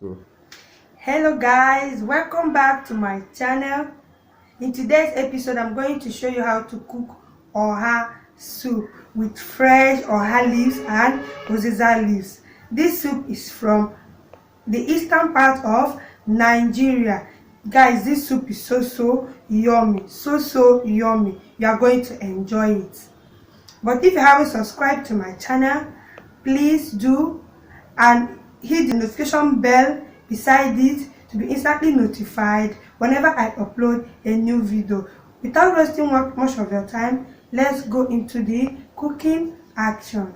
Go. Hello guys, welcome back to my channel. In today's episode, I'm going to show you how to cook oha soup with fresh oha leaves and Uziza leaves. This soup is from the eastern part of Nigeria. Guys, this soup is so yummy, so yummy. You are going to enjoy it. But if you haven't subscribed to my channel, please do, and hit the notification bell beside it to be instantly notified whenever I upload a new video. Without wasting much of your time, let's go into the cooking action.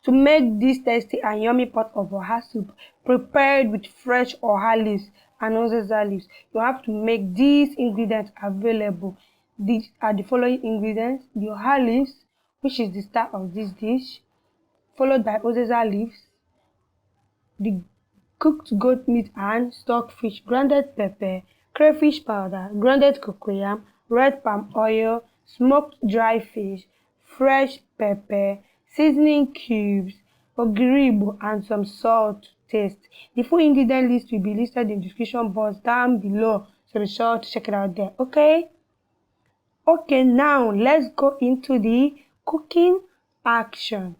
To make this tasty and yummy pot of oha soup prepared with fresh oha leaves and Uziza leaves, you have to make these ingredients available. These are the following ingredients: the oha leaves, which is the star of this dish, followed by Uziza leaves, the cooked goat meat and stockfish, grounded pepper, crayfish powder, grounded cocoyam, red palm oil, smoked dry fish, fresh pepper, seasoning cubes, Ogiri Igbo, and some salt to taste. The full ingredient list will be listed in the description box down below, so be sure to check it out there. Okay, now let's go into the cooking action.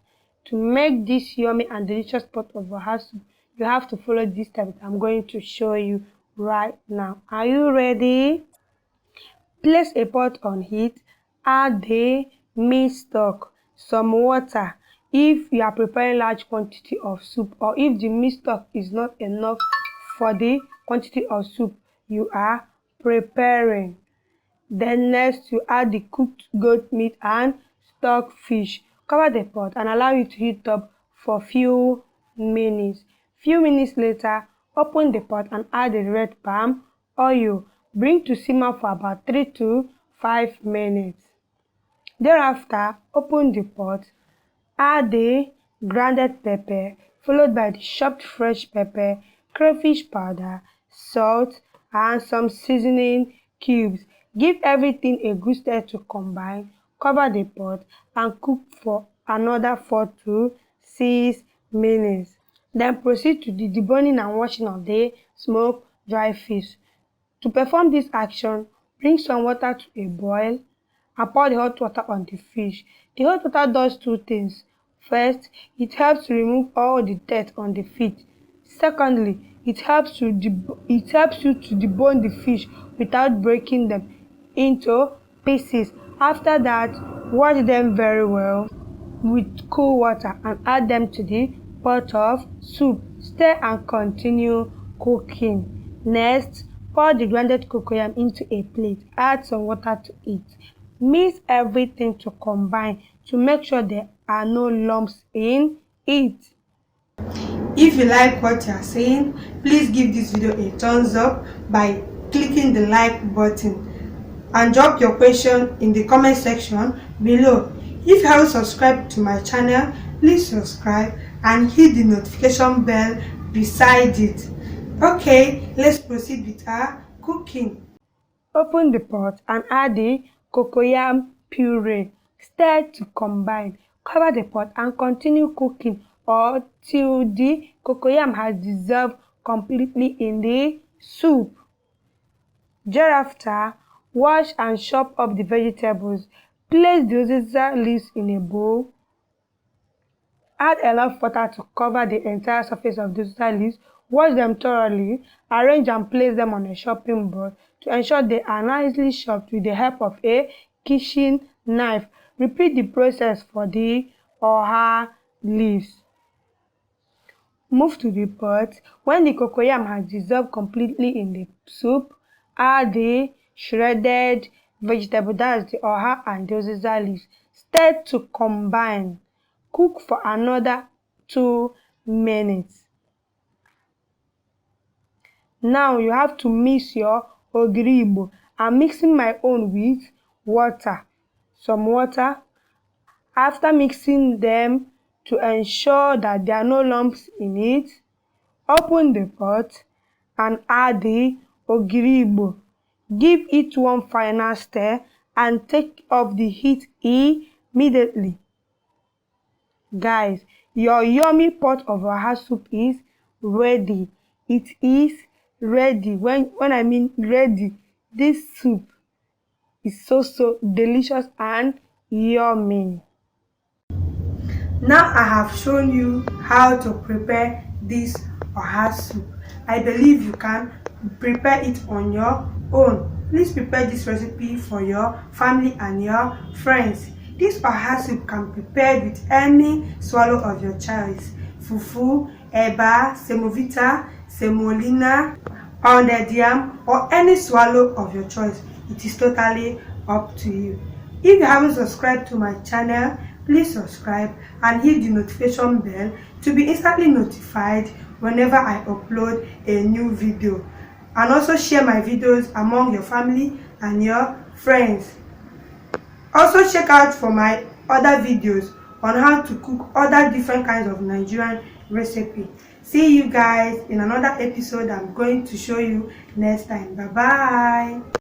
To make this yummy and delicious pot of oha soup, you have to follow these steps I'm going to show you right now. Are you ready? Place a pot on heat, add the meat stock, some water if you are preparing large quantity of soup, or if the meat stock is not enough for the quantity of soup you are preparing. Then next, you add the cooked goat meat and stockfish. Cover the pot and allow it to heat up for few minutes. Few minutes later, open the pot and add the red palm oil. Bring to simmer for about 3 to 5 minutes. Thereafter, open the pot, add the grounded pepper, followed by the chopped fresh pepper, crayfish powder, salt, and some seasoning cubes. Give everything a good stir to combine. Cover the pot and cook for another 4 to 6 minutes. Then proceed to the deboning and washing of the smoked dry fish. To perform this action, bring some water to a boil and pour the hot water on the fish. The hot water does two things. First, it helps to remove all the dirt on the fish. Secondly, it helps you to debone the fish without breaking them into pieces. After that, wash them very well with cool water and add them to the pot of soup. Stir and continue cooking. Next, pour the grounded cocoyam into a plate. Add some water to it. Mix everything to combine to make sure there are no lumps in it. If you like what you are saying, please give this video a thumbs up by clicking the like button and drop your question in the comment section below. If you haven't subscribed to my channel, please subscribe and hit the notification bell beside it. Okay, let's proceed with our cooking. Open the pot and add the cocoyam puree. Stir to combine. Cover the pot and continue cooking until the cocoyam has dissolved completely in the soup. Thereafter, wash and chop up the vegetables. Place the Uziza leaves in a bowl. Add enough water to cover the entire surface of the Uziza leaves. Wash them thoroughly. Arrange and place them on a chopping board to ensure they are nicely chopped with the help of a kitchen knife. Repeat the process for the oha leaves. Move to the pot. When the cocoyam has dissolved completely in the soup, add the shredded vegetable, that's the oha and the Uziza leaves. Stir to combine. Cook for another 2 minutes. Now you have to mix your Ogiri Igbo. I'm mixing my own with water. Some water. After mixing them to ensure that there are no lumps in it, open the pot and add the Ogiri Igbo. Give it one final stir and take off the heat immediately. Guys, your yummy pot of oha soup is ready. It is ready. When I mean ready, this soup is so delicious and yummy. Now I have shown you how to prepare this oha soup. I believe you can prepare it on your own. Please prepare this recipe for your family and your friends. This oha soup can be prepared with any swallow of your choice. Fufu, eba, semovita, semolina, pounded yam, or any swallow of your choice. It is totally up to you. If you haven't subscribed to my channel, please subscribe and hit the notification bell to be instantly notified whenever I upload a new video. And also share my videos among your family and your friends. Also check out for my other videos on how to cook other different kinds of Nigerian recipe. See you guys in another episode I'm going to show you next time. Bye bye.